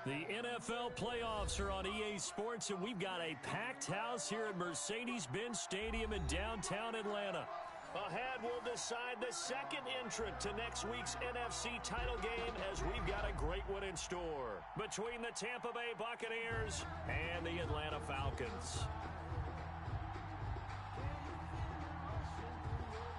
The NFL playoffs are on EA Sports, and we've got a packed house here at Mercedes-Benz Stadium in downtown Atlanta. Ahead, we'll decide the second entrant to next week's NFC title game, as we've got a great one in store between the Tampa Bay Buccaneers and the Atlanta Falcons.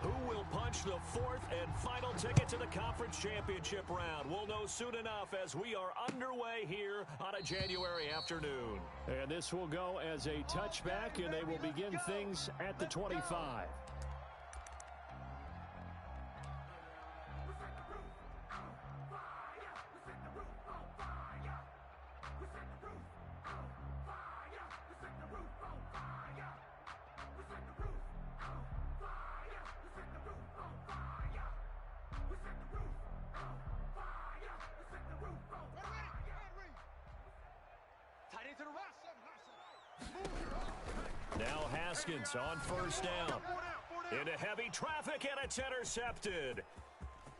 Who will punch the fourth and final ticket to the conference championship round? We'll know soon enough as we are underway here on a January afternoon. And this will go as a touchback, and they will begin things at the 25. Now Haskins on first down. Into heavy traffic, and it's intercepted.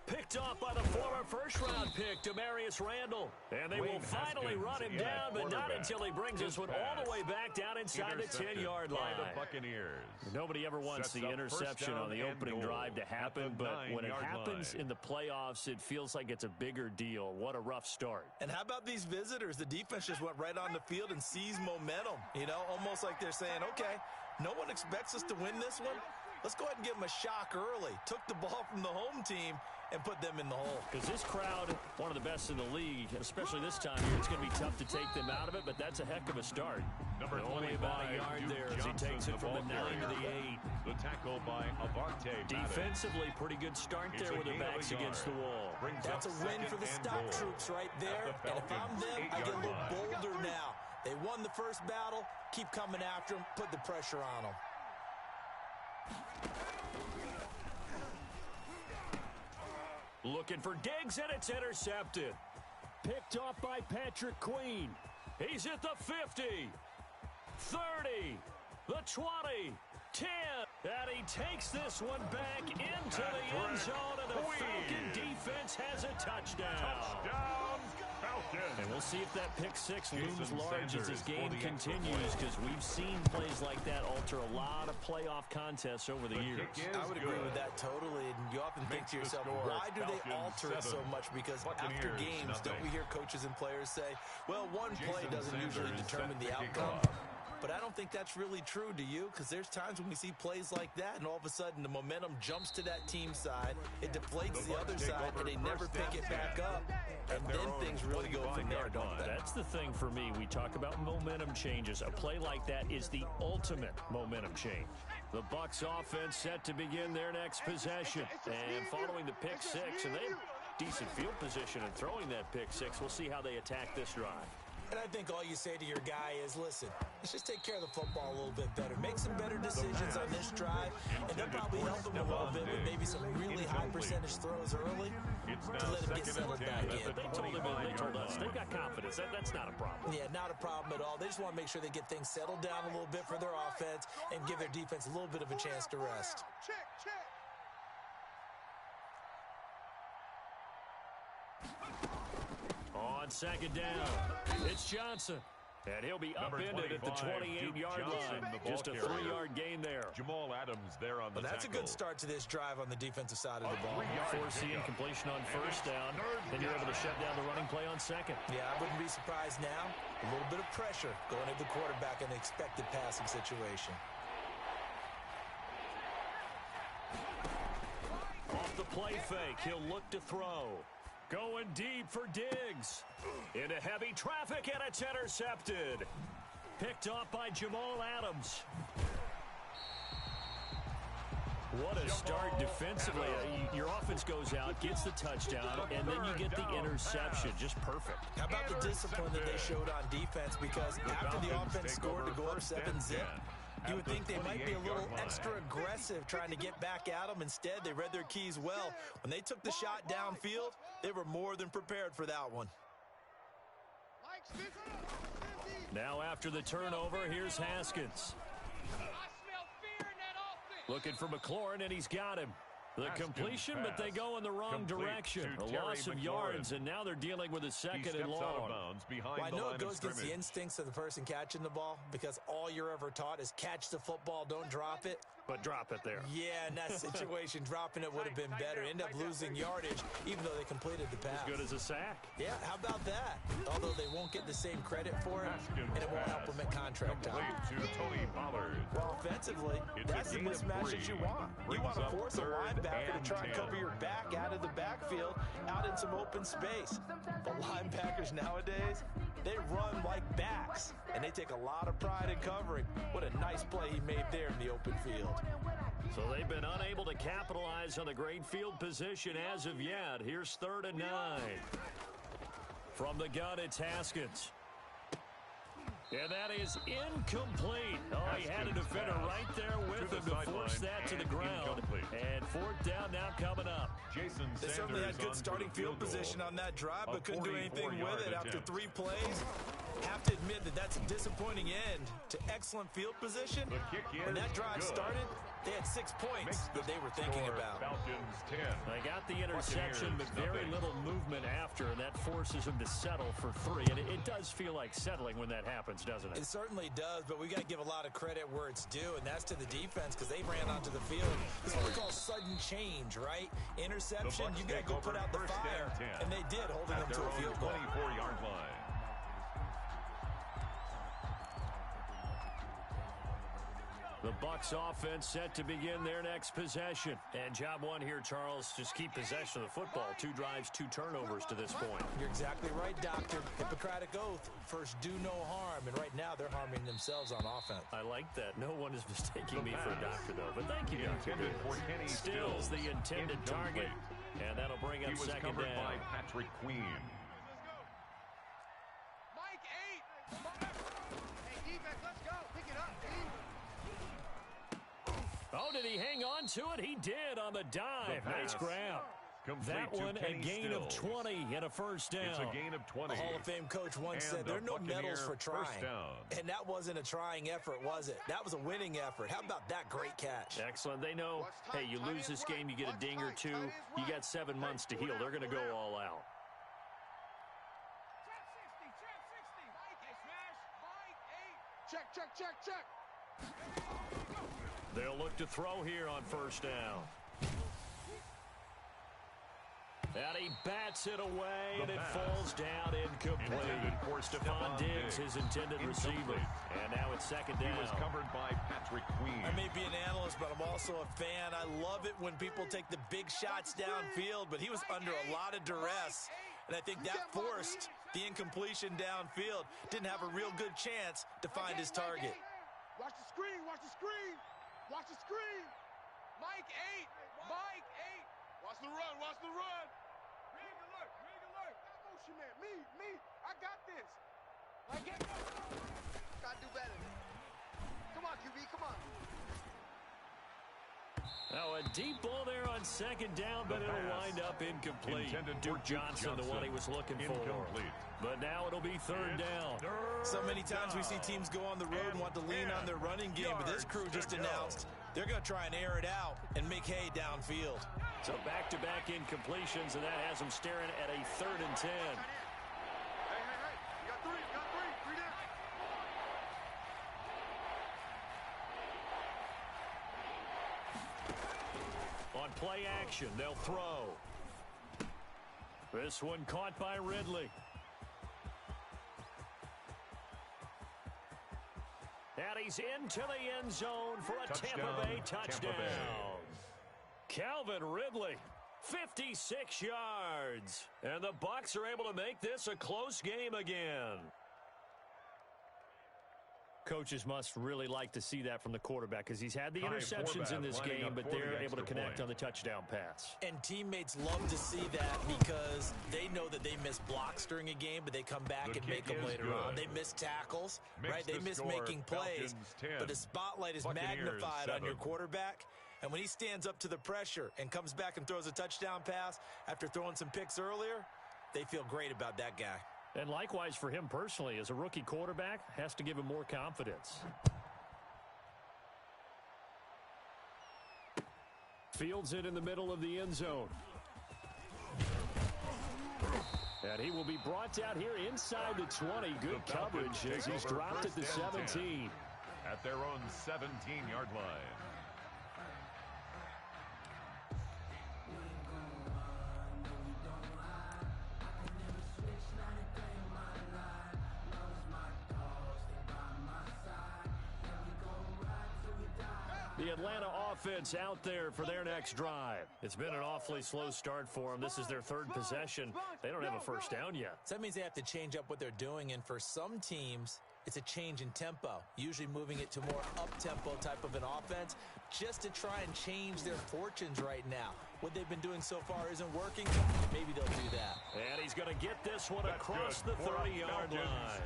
Picked off by the former first-round pick, Demarius Randall. And they will finally run him down, but not until he brings this one all the way back down inside the 10-yard line. The Buccaneers. Nobody ever wants the interception on the opening drive to happen, but when it happens in the playoffs, it feels like it's a bigger deal. What a rough start. And how about these visitors? The defense just went right on the field and seized momentum. You know, almost like they're saying, okay, no one expects us to win this one. Let's go ahead and give them a shock early. Took the ball from the home team and put them in the hole. Because this crowd, one of the best in the league, especially this time here, it's going to be tough to take them out of it, but that's a heck of a start. Only about a yard there as he takes it from the 9 to the 8. The tackle by Avante. Defensively, pretty good start there with their backs against the wall. That's a win for the stop troops right there. And if I'm them, I get a little bolder now. They won the first battle. Keep coming after them. Put the pressure on them. Looking for Diggs, and it's intercepted. Picked off by Patrick Queen. He's at the 50, 30, the 20, 10. And he takes this one back into the end zone, and the Falcon defense has a touchdown. Touchdown, Falcons. And we'll see if that pick six looms large as this game continues, because we've seen plays like that alter a lot of playoff contests over the years. I would agree with that totally. And you often think to yourself, why do they alter it so much? Because after games, don't we hear coaches and players say, well, one play doesn't usually determine the outcome. But I don't think that's really true, do you? Because there's times when we see plays like that, and all of a sudden the momentum jumps to that team side, it deflates the other side, and they never pick it back up. And then things really go from there, don't they? That's the thing for me. We talk about momentum changes. A play like that is the ultimate momentum change. The Bucs offense set to begin their next possession. And following the pick six, and they have decent field position in throwing that pick six. We'll see how they attack this drive. And I think all you say to your guy is, listen, let's just take care of the football a little bit better. Make some better decisions on this drive, and they'll probably help them a little bit with maybe some really high percentage throws early to let him get settled back in. They told us they've got confidence. That's not a problem. Yeah, not a problem at all. They just want to make sure they get things settled down a little bit for their offense and give their defense a little bit of a chance to rest. On second down, it's Johnson. And he'll be upended at the 28-yard line. Just a 3-yard gain there. Jamal Adams there on the That's a good start to this drive on the defensive side of the ball. Forcing incompletion on first down. Then you're able to shut down the running play on second. Yeah, I wouldn't be surprised now. A little bit of pressure going at the quarterback in the expected passing situation. Off the play fake, he'll look to throw. Going deep for Diggs. Into heavy traffic, and it's intercepted. Picked off by Jamal Adams. What a start defensively. Your offense goes out, gets the touchdown, and then you get the interception. Just perfect. How about the discipline that they showed on defense? Because after the offense scored to go up 7-zip, you would think they might be a little extra aggressive trying to get back at them. Instead, they read their keys well. When they took the shot downfield, they were more than prepared for that one. Now after the turnover, here's Haskins. Looking for McLaurin, and he's got him. The completion, but they go in the wrong direction. A loss of yards, and now they're dealing with a second and long. Out of bounds behind I the know line it goes of against the scrimmage. instincts of the person catching the ball because all you're ever taught is catch the football, don't drop it. But drop it there. Yeah, in that situation, dropping it would have been better. End up losing yardage, even though they completed the pass. As good as a sack. Yeah, how about that? Although they won't get the same credit for it, and it won't help them at contract time. Complete to Tony Pollard. Well, offensively, that's the mismatch that you want. You want to force a linebacker to try and cover your back out of the backfield, out in some open space. But linebackers nowadays, they run like backs, and they take a lot of pride in covering. What a nice play he made there in the open field. So they've been unable to capitalize on the great field position as of yet. Here's 3rd and 9. From the gun, it's Haskins. And that is incomplete. Oh, he had a defender right there with him to force that to the ground. And 4th down now coming up. They certainly had good starting field position on that drive, but couldn't do anything with it after 3 plays. Have to admit that that's a disappointing end to excellent field position. When that drive started, they had 6 points that they were thinking about. Falcons 10. They got the interception, but very little movement after, and that forces them to settle for 3. And it does feel like settling when that happens, doesn't it? It certainly does, but we got to give a lot of credit where it's due, and that's to the defense because they ran onto the field. It's what we call sudden change, right? Interception, you got to go put out the fire, and they did, holding them to a field goal. 24-yard line. The Bucs offense set to begin their next possession. And job one here, Charles, just keep possession of the football. 2 drives, 2 turnovers to this point. You're exactly right, Doctor. Hippocratic oath. First, do no harm. And right now, they're harming themselves on offense. I like that. No one is mistaking me for a doctor, though. But thank you, Doctor. Stills the intended target. And that'll bring up second down. By Patrick Queen. Mike 8. Hey, defense, let's go. Pick it up, team. Oh, did he hang on to it? He did on the dive. Nice grab. That one a gain of 20 and a first down. It's a gain of 20. A Hall of Fame coach once said there are no medals for trying. And that wasn't a trying effort, was it? That was a winning effort. How about that great catch? Excellent. They know, hey, you lose this game, you get a ding or 2. You got 7 months to heal. They're going to go all out. Check. They'll look to throw here on first down. And he bats it away, and it falls down incomplete. Stephon Diggs, his intended receiver. And now it's second down. He was covered by Patrick Queen. I may be an analyst, but I'm also a fan. I love it when people take the big shots downfield, but he was under a lot of duress. And I think that forced the incompletion downfield. Didn't have a real good chance to find his target. Watch the screen. Watch the screen. Mike 8. Watch the run. Rig alert. Motion man. Me. I got this. Mike 8. Gotta do better. Come on, QB. Come on. Now a deep ball there on second down, but it'll wind up incomplete. Duke Johnson, the one he was looking for. But now it'll be third down. So many times we see teams go on the road and want to lean on their running game, but this crew just announced they're going to try and air it out and make hay downfield. So back-to-back incompletions, and that has them staring at a 3rd and 10. Hey. You got 3. Three down. On play action, they'll throw. This one caught by Ridley. And he's into the end zone for a Tampa Bay touchdown. Calvin Ridley, 56 yards. And the Bucs are able to make this a close game again. Coaches must really like to see that from the quarterback because he's had the interceptions in this game, but they're able to connect on the touchdown pass. And teammates love to see that because they know that they miss blocks during a game, but they come back and make them later on. They miss tackles, right? They miss making plays, but the spotlight is magnified on your quarterback. And when he stands up to the pressure and comes back and throws a touchdown pass after throwing some picks earlier, they feel great about that guy. And likewise for him personally, as a rookie quarterback, has to give him more confidence. Fields it in the middle of the end zone. And he will be brought down here inside the 20. Good coverage as he's dropped at the 17. At their own 17-yard line. The Atlanta offense out there for their next drive. It's been an awfully slow start for them. This is their third possession. They don't have a first down yet. So that means they have to change up what they're doing, and for some teams, it's a change in tempo, usually moving it to more up-tempo type of an offense just to try and change their fortunes right now. What they've been doing so far isn't working. Maybe they'll do that. And he's going to get this one across the 30-yard line.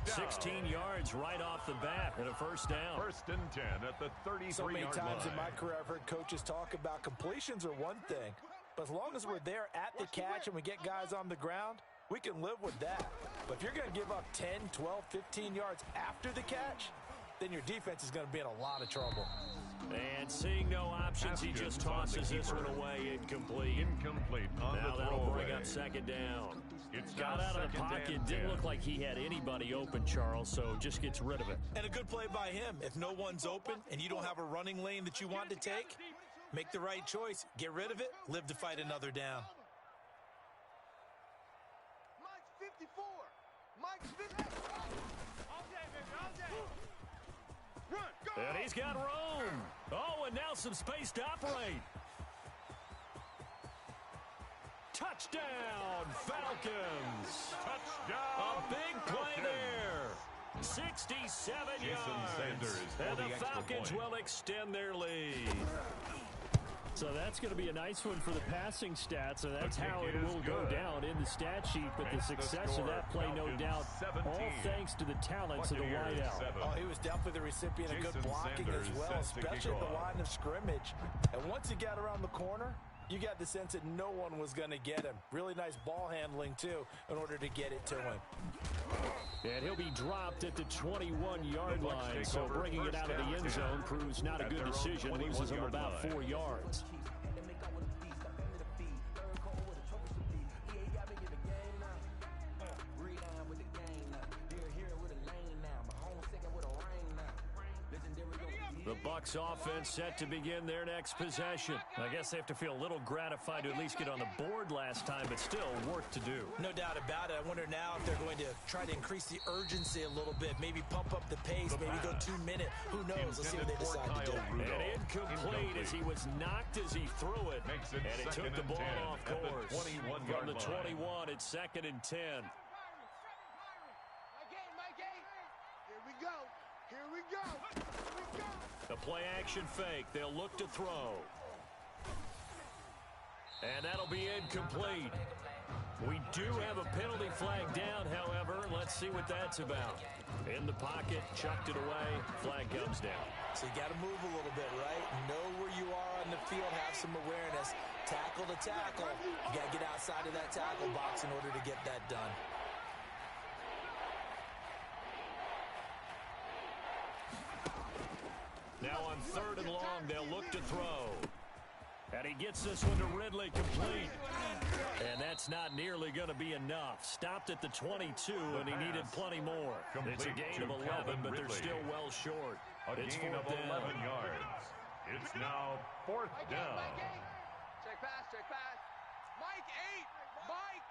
16 yards right off the bat and a first down. First and 10 at the 33-yard line. So many times in my career I've heard coaches talk about completions are one thing, but as long as we're there at the catch and we get guys on the ground, we can live with that. But if you're going to give up 10, 12, 15 yards after the catch, then your defense is going to be in a lot of trouble. And seeing no options, he just tosses this one away. Incomplete. On now the that'll throwaway. bring up second down. It's got out of the pocket. Didn't look like he had anybody open, Charles, so just gets rid of it. And a good play by him. If no one's open and you don't have a running lane that you want to take, make the right choice. Get rid of it. Live to fight another down. Mike's 54. Mike's 54. All day, baby, all day. Run, go. And he's got room. Oh, and now some space to operate. Touchdown, Falcons. Touchdown. A big play Falcons. there. 67 yards. Sanders And for the the extra Falcons point. will extend their lead. So that's going to be a nice one for the passing stats, and that's how it will go down in the stat sheet. But the success of that play, no doubt, all thanks to the talents of the wideout. Oh, he was definitely the recipient of good blocking as well, especially at the line of scrimmage. And once he got around the corner, you got the sense that no one was going to get him. Really nice ball handling, too, in order to get it to him. And he'll be dropped at the 21-yard line, so bringing it out of the end zone proves not a good decision. Loses him about 4 yards. The Bucs offense set to begin their next possession. I guess they have to feel a little gratified to at least get on the board last time, but still work to do. No doubt about it. I wonder now if they're going to try to increase the urgency a little bit, maybe pump up the pace, maybe go 2 minute. Who knows? Let's see what they decide to do. And incomplete as he was knocked as he threw it. And it took the ball off course. From the 21, it's 2nd and 10. My game. Here we go. Here we go. Here we go. The play-action fake. They'll look to throw. And that'll be incomplete. We do have a penalty flag down, however. Let's see what that's about. In the pocket, chucked it away. Flag comes down. So you got to move a little bit, right? Know where you are on the field. Have some awareness. Tackle to tackle. You got to get outside of that tackle box in order to get that done. Now on 3rd and long, they'll look to throw. And he gets this one to Ridley complete. And that's not nearly going to be enough. Stopped at the 22, and he needed plenty more. It's a gain of 11, but they're still well short. It's 4th down. 11 yards. It's now 4th down. Check pass. Mike 8. Mike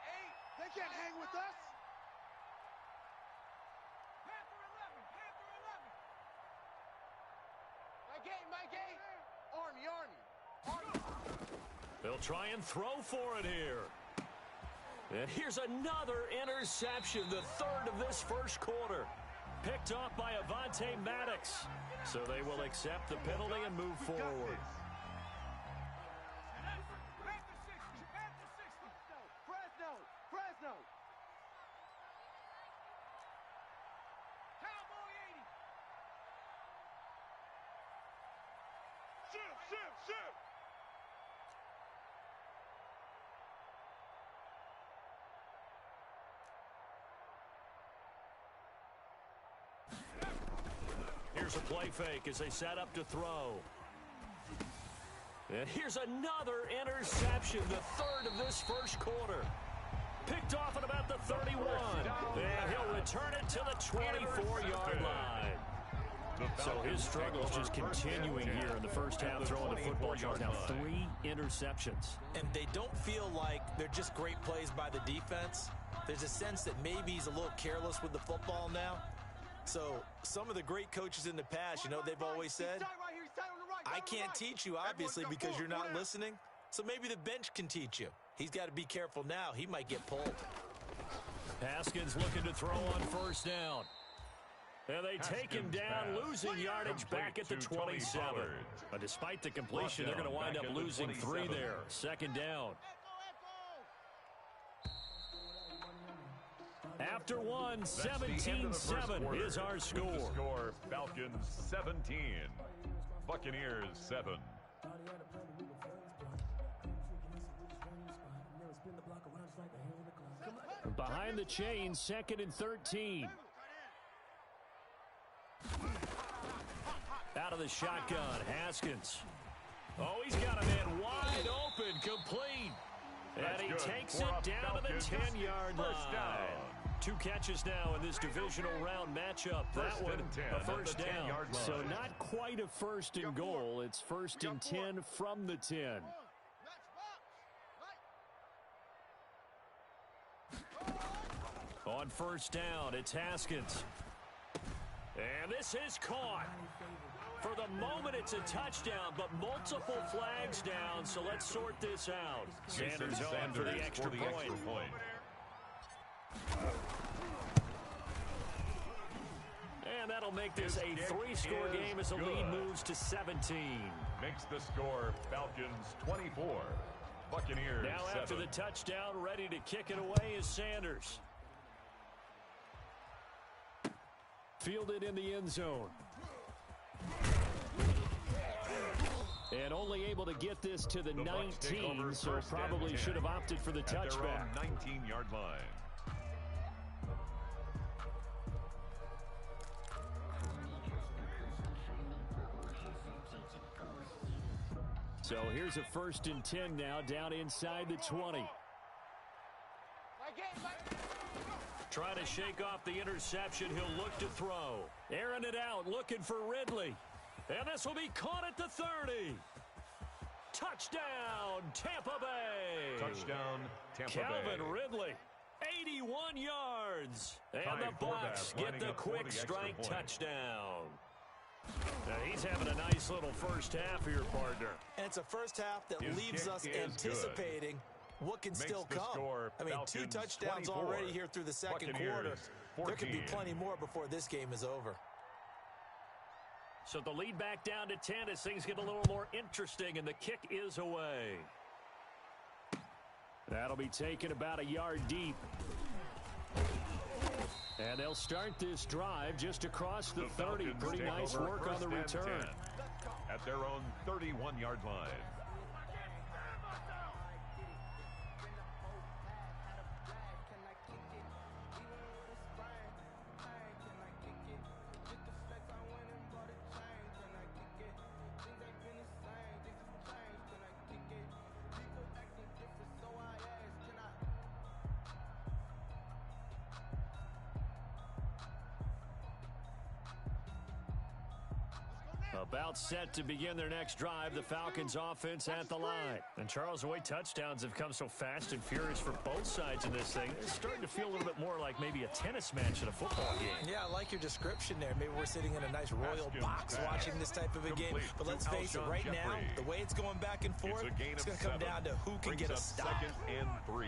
8. They can't hang with us. My game. Army. They'll try and throw for it here. And here's another interception, the 3rd of this first quarter. Picked off by Avonte Maddox. So they will accept the penalty and move forward. Fresno. Ship. Here's a play fake as they set up to throw. And here's another interception, the third of this first quarter. Picked off at about the 31. And he'll return it to the 24-yard line. So his struggles just continuing here in the first half, throwing the football. Now 3 interceptions. And they don't feel like they're just great plays by the defense. There's a sense that maybe he's a little careless with the football now. So some of the great coaches in the past, you know, they've always said, I can't teach you, obviously, because you're not listening. So maybe the bench can teach you. He's got to be careful now. He might get pulled. Haskins looking to throw on first down. And they take him down, losing yardage back at the 27. But despite the completion, they're going to wind up losing 3 there. Second down. After one, 17-7 is our score. Falcons 17, Buccaneers 7. Behind the chains, 2nd and 13. Out of the shotgun, Haskins. Oh, he's got a man wide open, complete. And he takes it down to the 10-yard line. 2 catches now in this divisional round matchup. That one, a first down. So not quite a first and goal. It's 1st and 10 from the 10. On first down, it's Haskins. And this is caught. For the moment, it's a touchdown, but multiple flags down, so let's sort this out. Sanders on for the extra point. And that'll make this a 3-score game as the lead moves to 17. Makes the score Falcons 24, Buccaneers 7. Now after the touchdown, ready to kick it away is Sanders. Fielded in the end zone. And only able to get this to the 19, so probably should have opted for the touchback. 19-yard line. So here's a 1st and 10 now, down inside the 20. Trying to shake off the interception. He'll look to throw. Airing it out, looking for Ridley. And this will be caught at the 30. Touchdown, Tampa Bay. Touchdown, Tampa Bay. Calvin Ridley, 81 yards. And the Bucs get the quick strike touchdown. Now he's having a nice little first half here, partner. And it's a first half that leaves us anticipating what can still come. I mean, 2 touchdowns already here through the second quarter. There could be plenty more before this game is over. So the lead back down to 10 as things get a little more interesting, and the kick is away. That'll be taken about a yard deep. And they'll start this drive just across the 30. Pretty nice work on the return. At their own 31-yard line. About set to begin their next drive, the Falcons offense at the line. And Charles, the way touchdowns have come so fast and furious for both sides in this thing, it's starting to feel a little bit more like maybe a tennis match in a football game. Yeah, I like your description there. Maybe we're sitting in a nice royal box watching this type of a game. But let's face it, right now, the way it's going back and forth, it's going to come down to who can get a stop. 2nd and 3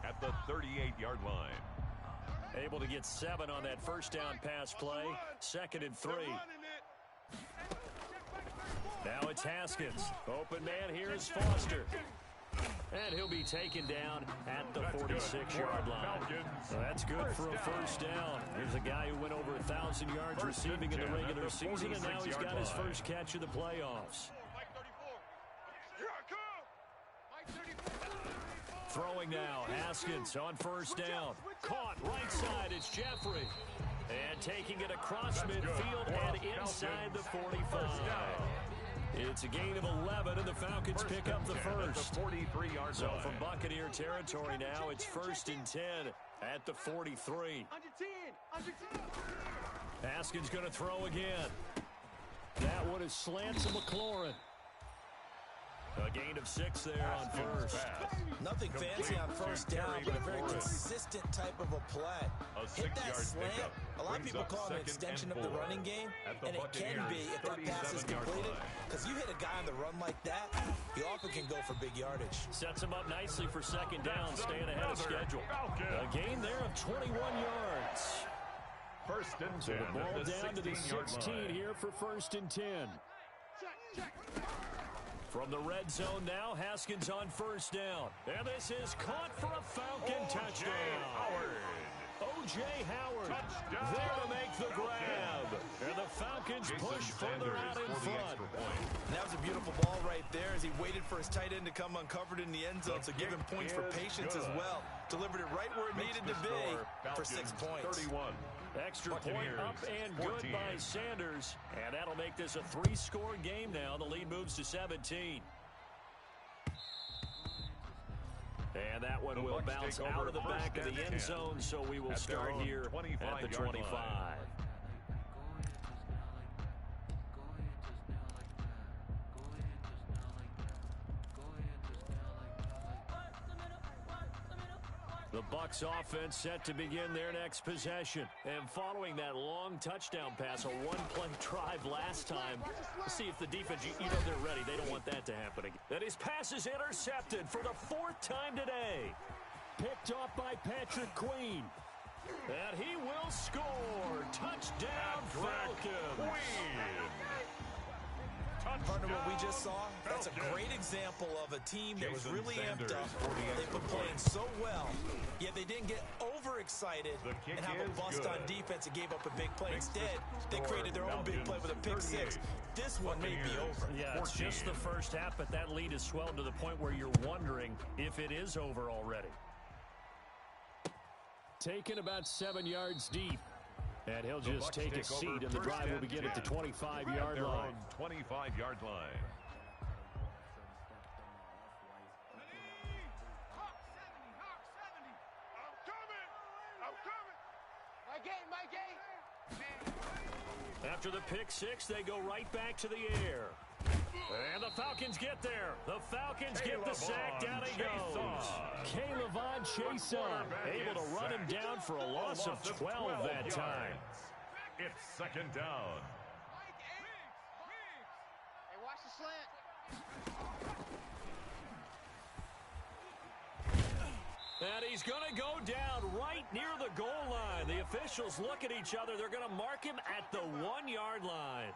at the 38-yard line. Able to get 7 on that first down pass play. 2nd and 3. Now it's Haskins. Open man here is Foster. And he'll be taken down at the 46-yard line. So that's good for a first down. Here's a guy who went over 1,000 yards receiving in the regular season, and now he's got his first catch of the playoffs. Throwing now, Haskins on first down. Caught right side, it's Jeffrey. And taking it across midfield and inside the 45. It's a gain of 11, and the Falcons pick up the first. 43-yard So from Buccaneer territory now, it's 1st and 10 at the 43. Under 10. Under 10. Haskins going to throw again. That one is slant to McLaurin. A gain of 6 there on first. Nothing fancy on first down, but a very consistent type of a play. Hit that slant. A lot of people call it an extension of the running game, and it can be if that pass is completed. Because you hit a guy on the run like that, he often can go for big yardage. Sets him up nicely for second down, staying ahead of schedule. A gain there of 21 yards. First and 10. So the ball down to the 16 here for 1st and 10. From the red zone now, Haskins on first down. And this is caught for a Falcon touchdown. O.J. Howard there to make the grab. And the Falcons push further out in front. And that was a beautiful ball right there as he waited for his tight end to come uncovered in the end zone. So give him points for patience as well. Delivered it right where it needed to be for 6 points. 31. Extra point up and good by Sanders. And that'll make this a 3-score game now. The lead moves to 17. And that one will bounce out of the back of the end zone, so we will start here at the 25. The Bucs offense set to begin their next possession. And following that long touchdown pass, a one-play drive last time, let's see if the defense, you know they're ready. They don't want that to happen again. And his pass is intercepted for the 4th time today. Picked off by Patrick Queen. And he will score. Touchdown, Falcons. Partner, what we just saw, that's a great example of a team that was really amped up. They've been playing so well, yet they didn't get overexcited and have a bust on defense and gave up a big play. Instead, they created their own big play with a pick 6. This one may be over. Yeah, it's just the first half, but that lead has swelled to the point where you're wondering if it is over already. Taken about 7 yards deep. And he'll just take a seat, and the drive will begin at the 25-yard line. 25-yard line. After the pick 6, they go right back to the air. And the Falcons get there. The Falcons get the sack. Down he goes. Caleb Chason able to run him down for a loss of 12 that time. It's second down. Hey, watch the slant. And he's going to go down right near the goal line. The officials look at each other. They're going to mark him at the 1-yard line.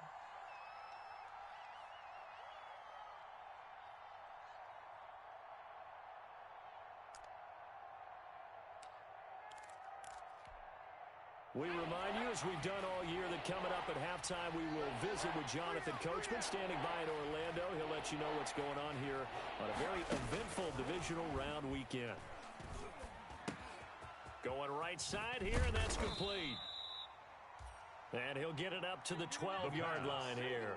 We remind you, as we've done all year, that coming up at halftime, we will visit with Jonathan Coachman standing by in Orlando. He'll let you know what's going on here on a very eventful divisional round weekend. Going right side here, and that's complete. And he'll get it up to the 12-yard line here.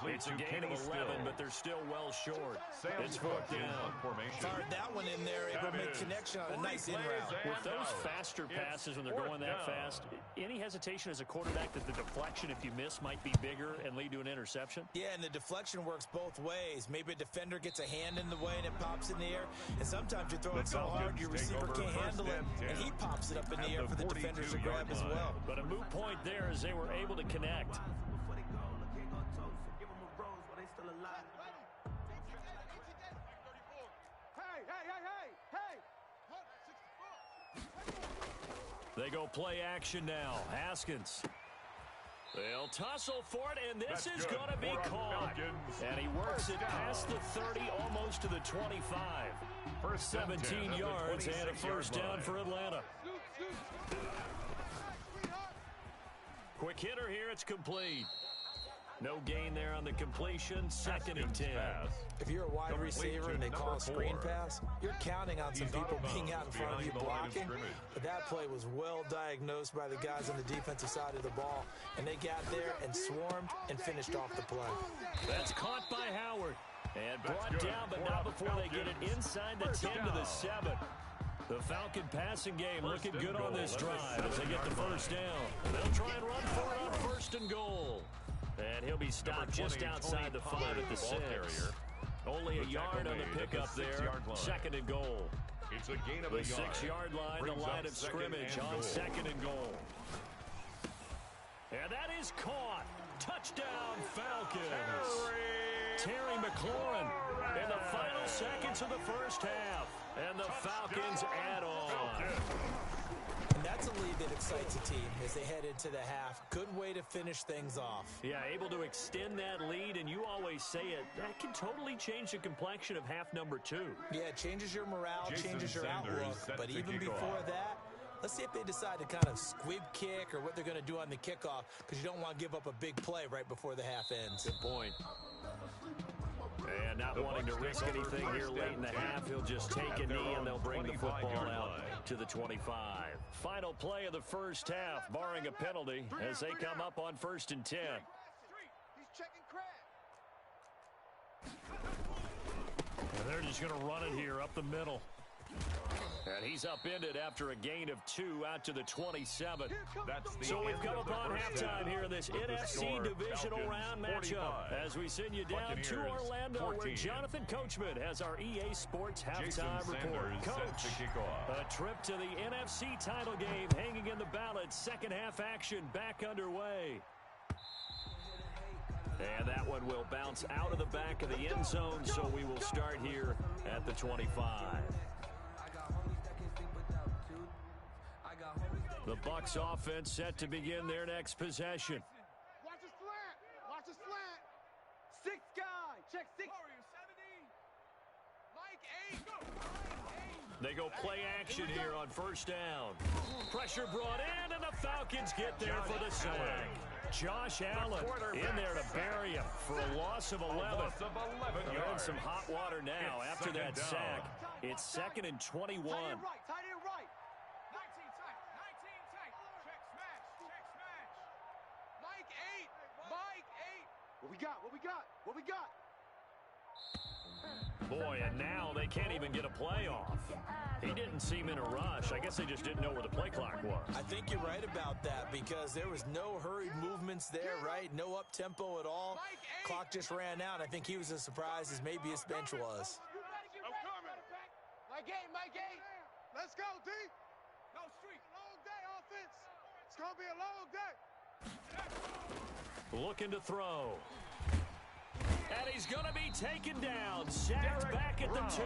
It's a gain of 11, but they're still well short. It's 4th down. Fired that one in there, able to make connection on a nice in route. With those faster passes, when they're going that fast, any hesitation as a quarterback that the deflection, if you miss, might be bigger and lead to an interception? Yeah, and the deflection works both ways. Maybe a defender gets a hand in the way and it pops in the air. And sometimes you throw it so hard your receiver can't handle it, and he pops it up in the air for the defenders to grab as well. But a moot point there as they were able to connect. They go play action now. Haskins. They'll tussle for it, and this is going to be caught. And he works it past the 30, almost to the 25. For 17 yards and a first down for Atlanta. Quick hitter here, it's complete. No gain there on the completion. Second and 10. If you're a wide receiver and they call a screen pass, you're counting on some people being out in front of you blocking. But that play was well diagnosed by the guys on the defensive side of the ball. And they got there and swarmed and finished off the play. That's caught by Howard. And brought down, but not before they get it inside the 10 to the 7. The Falcon passing game looking good on this drive as they get the first down. They'll try and run for it on first and goal. And he'll be stopped just outside the 5 at the 6. Only a yard on the pickup there. Second and goal. It's a gain of the 6-yard line, the line of scrimmage on second and goal. And that is caught. Touchdown, Falcons. Terry McLaurin in the final seconds of the first half. And the Falcons add on. And that's a lead that excites a team as they head into the half. Good way to finish things off. Yeah, able to extend that lead, and you always say it, that can totally change the complexion of half number 2. Yeah, it changes your morale, changes your outlook. But even before that, let's see if they decide to kind of squib kick or what they're going to do on the kickoff, because you don't want to give up a big play right before the half ends. Good point. And not wanting to risk anything here late in the half, he'll just take a knee and they'll bring the football out to the 25. Final play of the first half, barring a penalty, as they come up on first and 10. He's checking crab. And they're just going to run it here up the middle. And he's upended after a gain of 2 out to the 27. So we've come upon halftime here in this NFC Divisional Round matchup as we send you down to Orlando where Jonathan Coachman has our EA Sports Halftime Report. Coach, a trip to the NFC title game hanging in the balance. Second half action back underway. And that one will bounce out of the back of the end zone, so we will start here at the 25. The Bucs offense set to begin their next possession. Watch a slant. Watch a slant. 6 guy. Check 6. Mike 8. They go play action here on first down. Pressure brought in, and the Falcons get there for the sack. Josh Allen in there to bury him for a loss of 11. They're in some hot water now after that sack. It's second and 21. Tight end right. 19 tight. Check smash. Mike 8. What we got? Boy, and now they can't even get a play off. He didn't seem in a rush. I guess they just didn't know where the play clock was. I think you're right about that because there was no hurried movements there, right? No up-tempo at all. Clock just ran out. I think he was as surprised as maybe his bench was. Mike 8. Let's go, D. No streak. Long day offense. It's going to be a long day. Looking to throw. And he's going to be taken down. Sacked back at the 2.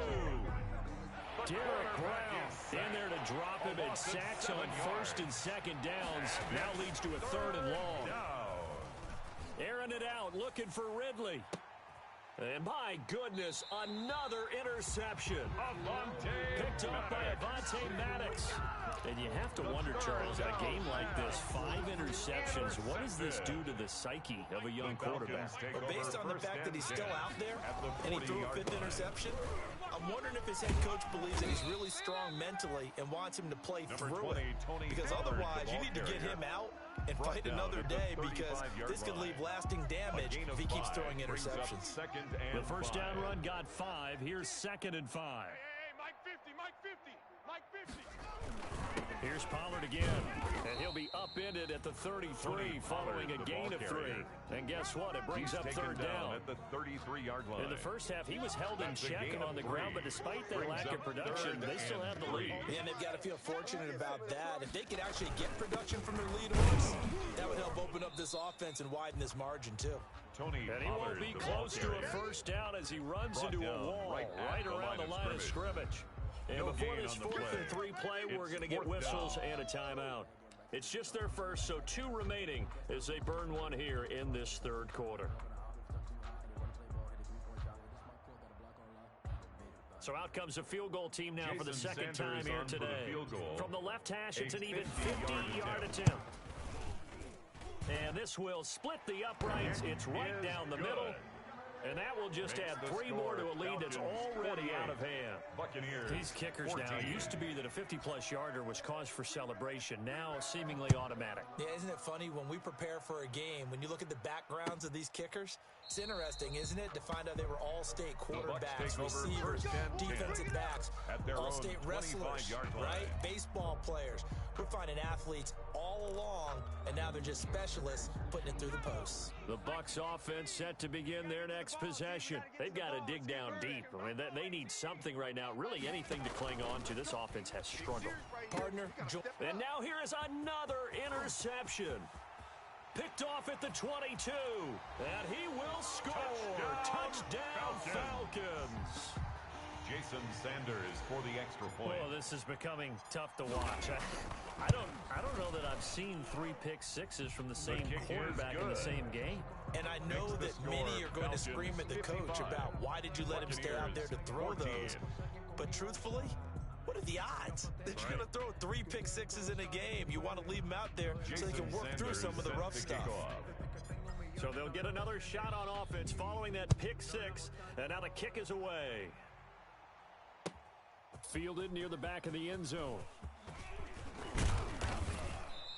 Derek Brown in there to drop him, and sacks on first and second downs. Now leads to a third and long. Airing it out, looking for Ridley. And my goodness, another interception. Picked up by Avonte Maddox. And you have to wonder, Charles, in a game like this, 5 interceptions, what does this do to the psyche of a young quarterback? Well, based on the fact that he's still out there and he threw a 5th interception, I'm wondering if his head coach believes that he's really strong mentally and wants him to play through it. Because otherwise, you need to get him out and fight another day because this could leave lasting damage if he keeps throwing interceptions. The first down run got 5. Here's second and 5. Hey, Mike 50. Here's Pollard again, and he'll be upended at the 33 following a gain of 3. And guess what? It brings up third down. At the 33-yard line. In the first half, he was held in check and on the ground, but despite that lack of production, they still have the lead. And they've got to feel fortunate about that. If they could actually get production from their lead horse, that would help open up this offense and widen this margin, too. And he won't be close to a first down as he runs into a wall right around the line of scrimmage. And before this 4th and 3 play, we're going to get whistles and a timeout. It's just their first, so 2 remaining as they burn one here in this third quarter. So out comes the field goal team now for the second time here today. From the left hash, it's an even 50-yard attempt. And this will split the uprights. It's right down the middle. And that will just add 3 more to a lead that's already out of hand. These kickers now, it used to be that a 50-plus yarder was cause for celebration. Now seemingly automatic. Yeah, isn't it funny when we prepare for a game, when you look at the backgrounds of these kickers, it's interesting, isn't it, to find out they were all-state quarterbacks, receivers, defensive backs, all-state wrestlers, right? Baseball players. We're finding athletes all along, and now they're just specialists putting it through the posts. The Bucs offense set to begin their next possession. They've got to dig down deep. I mean, they need something right now, really anything to cling on to. This offense has struggled. Partner, and now here is another interception. Picked off at the 22. And he will score. Touchdown Falcons. Jason Sanders for the extra point. Oh, this is becoming tough to watch. I don't know that I've seen 3 pick sixes from the same quarterback in the same game. And I know that many are going to scream at the coach about why did you let him stay out there to throw those. But truthfully, what are the odds that you're going to throw 3 pick sixes in a game? You want to leave them out there so they can work through some of the rough stuff. So they'll get another shot on offense following that pick 6. And now the kick is away. Fielded near the back of the end zone.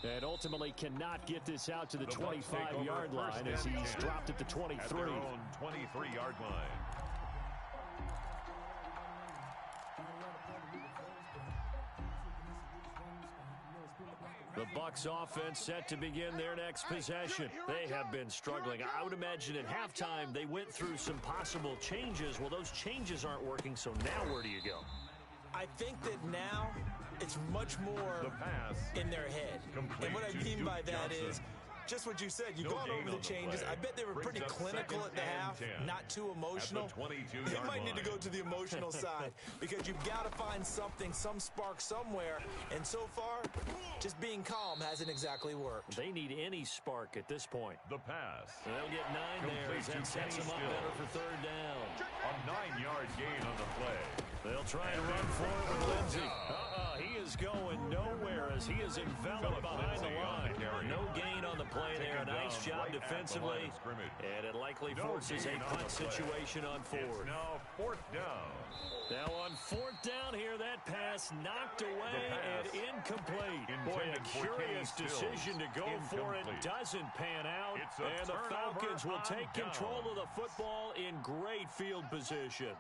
And ultimately cannot get this out to the 25-yard line as he's dropped at the 23. At their own 23-yard line. The Bucs offense set to begin their next possession. They have been struggling. I would imagine at halftime they went through some possible changes. Well, those changes aren't working, so now where do you go? I think that now it's much more in their head. And what I mean by that is just what you said. You've gone over the changes. I bet they were pretty clinical at the half, not too emotional. They might need to go to the emotional side because you've got to find something, some spark somewhere. And so far, just being calm hasn't exactly worked. They need any spark at this point. The pass. They'll get 9 there as that sets them up better for 3rd down. A 9-yard gain on the play. They'll try and run for it with Lindsey. He is going nowhere as he is enveloped behind the line. No gain on the play there. A nice job defensively. And it likely forces a punt situation on 4th. Now 4th down. Now on 4th down here, that pass knocked away and incomplete. Boy, a curious decision to go for it. Doesn't pan out. And the Falcons will take control of the football in great field position.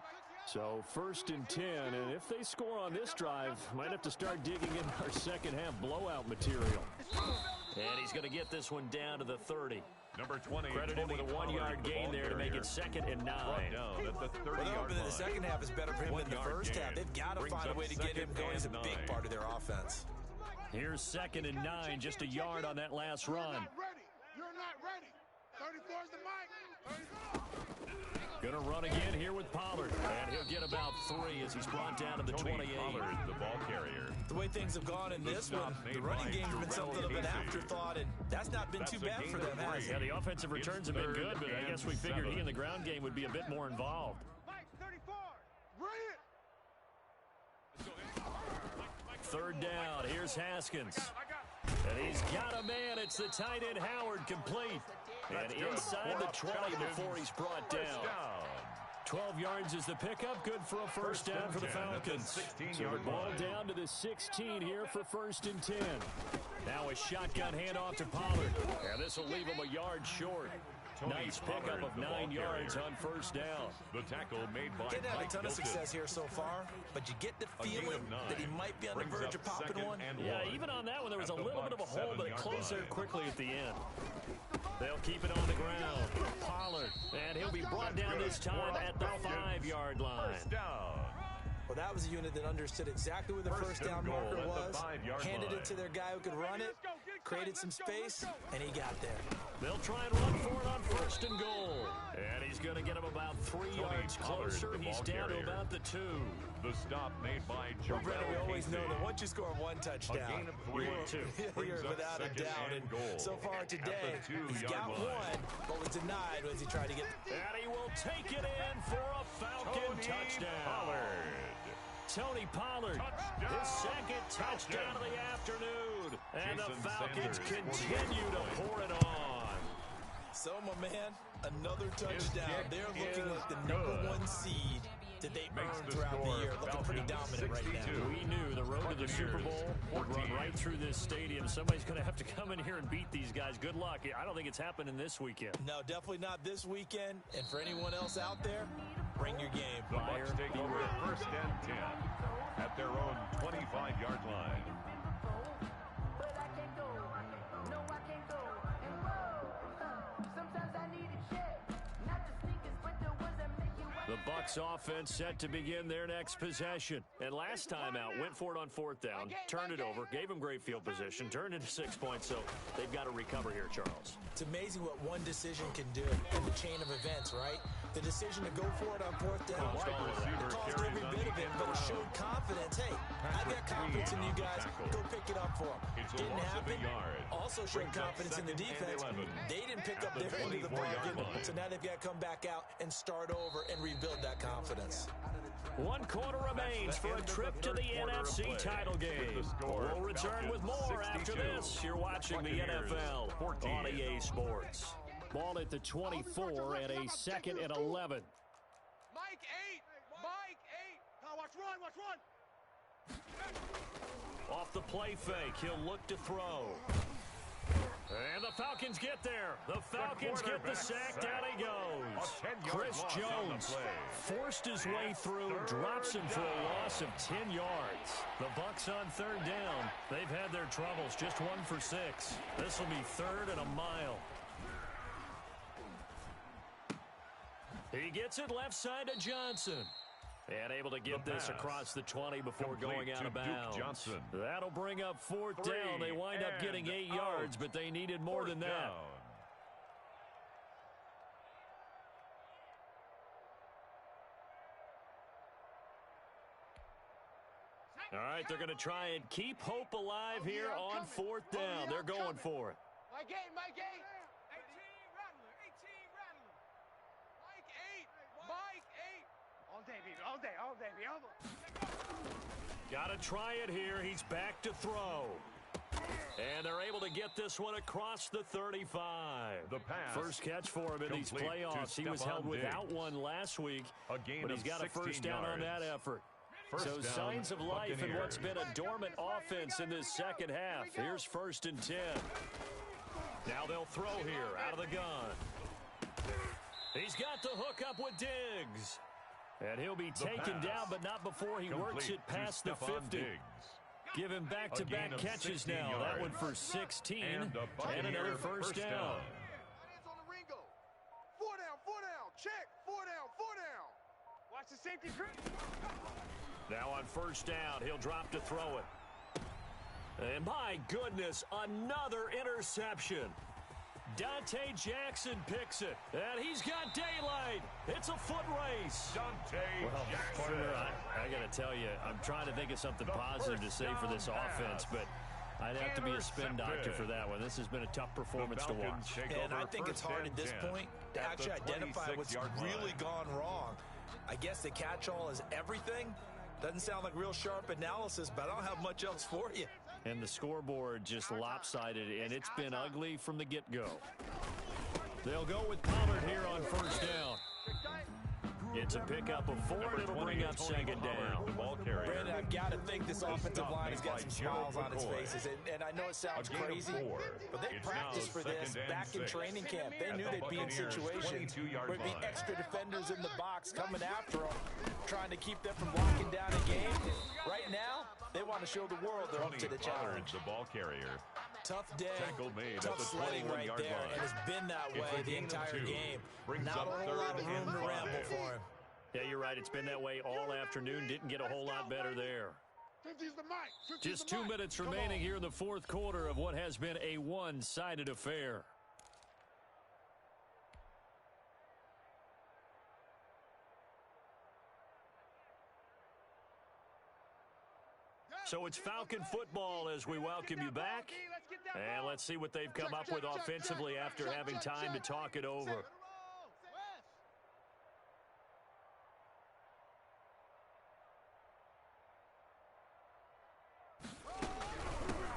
So 1st and 10, and if they score on this drive, might have to start digging in our second half blowout material. And he's going to get this one down to the 30. Number 20. Credited with a 1-yard gain there to make it 2nd and 9. Down at the 30-yard line. The second half is better for him than the first half. They've got to find a way to get him going. He's a big part of their offense. Here's 2nd and 9, just a yard on that last run. You're not ready. 34 is the mic. 34. Going to run again here with Pollard. And he'll get about 3 as he's brought down to the 28. Pollard, the ball carrier. The way things have gone in this one, the running game's been something of an afterthought, and that's not been too bad for them, has it? Yeah, the offensive returns have been good, but I guess we figured he in the ground game would be a bit more involved. Mike, 34. Bring it. 3rd down. Here's Haskins. And he's got a man. It's the tight end Howard complete. And inside the 20 before he's brought down. 12 yards is the pickup. Good for a 1st down for the Falcons. So the ball down to the 16 here for 1st and 10. Now a shotgun handoff to Pollard. And this will leave him a yard short. Nice pickup of 9 yards on 1st down. The tackle made by Getting had a ton of success here so far, but you get the feeling that he might be on the verge of popping one. Yeah, even on that one, there was a little bit of a hole, but it closed there quickly at the end. They'll keep it on the ground. Pollard, and he'll be brought down this time at the 5-yard line. 1st down. Well, that was a unit that understood exactly where the 1st down marker was, handed it to their guy who could run it, created some space, and he got there. They'll try and run for it on 1st and goal. And he's going to get him about 3 yards closer. He's down to about the 2. The stop made by Joe. We always know that once you score 1 touchdown, you will you're without a doubt. And so far today, he's got 1, but was denied as he tried to get. And he will take it in for a Falcon touchdown. Tony Pollard, his 2nd touchdown of the afternoon. And the Falcons continue to pour it on. man, another touchdown. They're looking like the #1 seed that they earned throughout the year. Looking pretty dominant right now. We knew the road to the Super Bowl would run right through this stadium. Somebody's going to have to come in here and beat these guys. Good luck. I don't think it's happening this weekend. No, definitely not this weekend. And for anyone else out there, bring your game. The Bucs take over 1st and 10 at their own 25-yard line. The Bucs offense set to begin their next possession. And last time out, went for it on 4th down, turned it over, gave them great field position, turned into 6 points, so they've got to recover here, Charles. It's amazing what one decision can do in the chain of events, right? The decision to go for it on 4th down, it caused every bit of it, but it showed confidence. Hey, I've got confidence in you guys. Go pick it up for them. Didn't happen. Also showed confidence in the defense. They didn't pick up their end of the bargain, so now they've got to come back out and start over and rebuild that confidence. 1 quarter remains for a trip to the NFC title game. We'll return with more after this. You're watching the NFL on EA Sports. Ball at the 24 and a 2nd and 11. Mike 8. Mike 8. Now watch run. Off the play fake, he'll look to throw. And the Falcons get there. The Falcons get the sack. Down he goes. Chris Jones forced his way through, drops him for a loss of 10 yards. The Bucs on 3rd down. They've had their troubles, just 1 for 6. This will be 3rd and a mile. He gets it left side to Johnson. And able to get this across the 20 before going out of bounds. That'll bring up 4th down. They wind up getting 8 yards, but they needed more than that. All right, they're going to try and keep hope alive here on 4th down. They're going for it. Mike 8. 18 Rattler. Mike 8. All day, baby. All day. Got to try it here. He's back to throw. And they're able to get this one across the 35. The pass. First catch for him in these playoffs. He was held without one last week, but he's got a 1st down on that effort. So signs of life in what's been a dormant offense in this 2nd half. Here's 1st and 10. Now they'll throw here out of the gun. He's got the hook up with Diggs. And he'll be taken down, but not before he works it past the 50. Give him back-to-back catches now. That one for 16 and another 1st down. 4 down. Check. 4 down. Watch the safety creep. Now on 1st down, he'll drop to throw it. And my goodness, another interception. Dante Jackson picks it, and he's got daylight. It's a foot race. Jackson. Partner, I got to tell you, I'm trying to think of something positive to say for this offense, but I'd have to be a spin doctor for that one. This has been a tough performance to watch. And I think it's hard at this point to actually identify what's really gone wrong. I guess the catch-all is everything. Doesn't sound like real sharp analysis, but I don't have much else for you. And the scoreboard just lopsided, and it's been ugly from the get-go. They'll go with Pollard here on 1st down. It's a pickup of 4, and it'll bring up 2nd down. The ball carrier. Brandon, I've got to think this offensive line has got some smiles on its faces. And I know it sounds crazy, but they practiced for this back in training camp. They knew they'd be in situations where there'd be extra defenders in the box coming after them, trying to keep them from locking down a game. Right now, they want to show the world they're up to the challenge. The ball carrier. Tough day, tough sledding right there, and it's been that way the entire game. Not a whole lot of room to ramble for him. Yeah, you're right. It's been that way all afternoon. Didn't get a whole lot better there. Just 2 minutes remaining here in the 4th quarter of what has been a one-sided affair. So it's Falcon football as we welcome you back. And let's see what they've come up with offensively after having time to talk it over.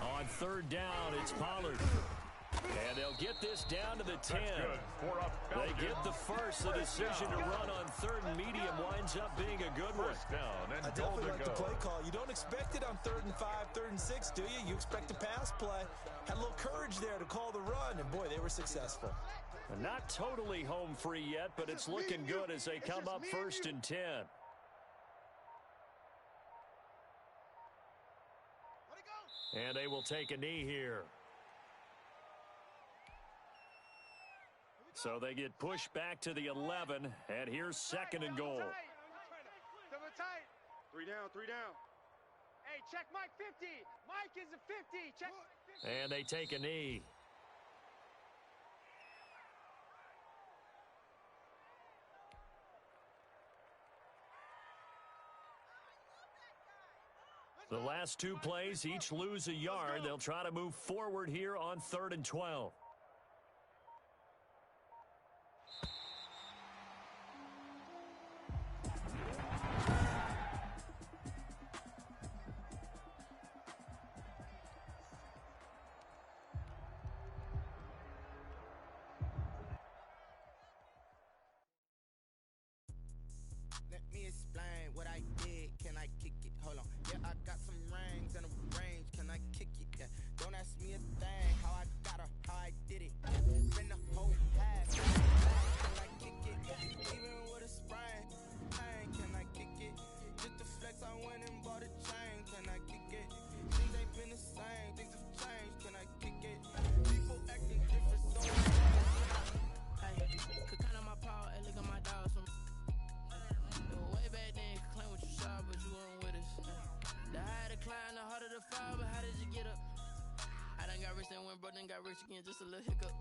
On 3rd down, it's Pollard. And they'll get this down to the 10. They get the first. The decision to run on 3rd and medium winds up being a good one. I definitely like the play call. You don't expect it on 3rd and 5, 3rd and 6, do you? You expect a pass play. Had a little courage there to call the run, and boy, they were successful. Not totally home free yet, but it's looking good as they come up 1st and 10. And they will take a knee here. So they get pushed back to the 11, and here's 2nd and goal. Double tight. 3 down, 3 down. Hey, check Mike 50. Mike is a 50. Check Mike 50. And they take a knee. The last 2 plays each lose a yard. They'll try to move forward here on 3rd and 12. Let me explain what I did. Can I kick it? Hold on. Yeah, I got some rings and a range. Can I kick it? Yeah. Don't ask me a thing. How I got her, how I did it. Been the whole half. Can I kick it? Even with a sprain. Can I kick it? Just to flex, I went and bought a chain. Can I kick it? Things ain't been the same. Things have changed. Can I kick it? People acting different, so hey, could count on my power and look at my dogs. Way back then, could claim what you saw, but you weren't with us. The higher the climb, the harder the fall, but how did you get up? I done got rich and went broke, then got rich again, just a little hiccup.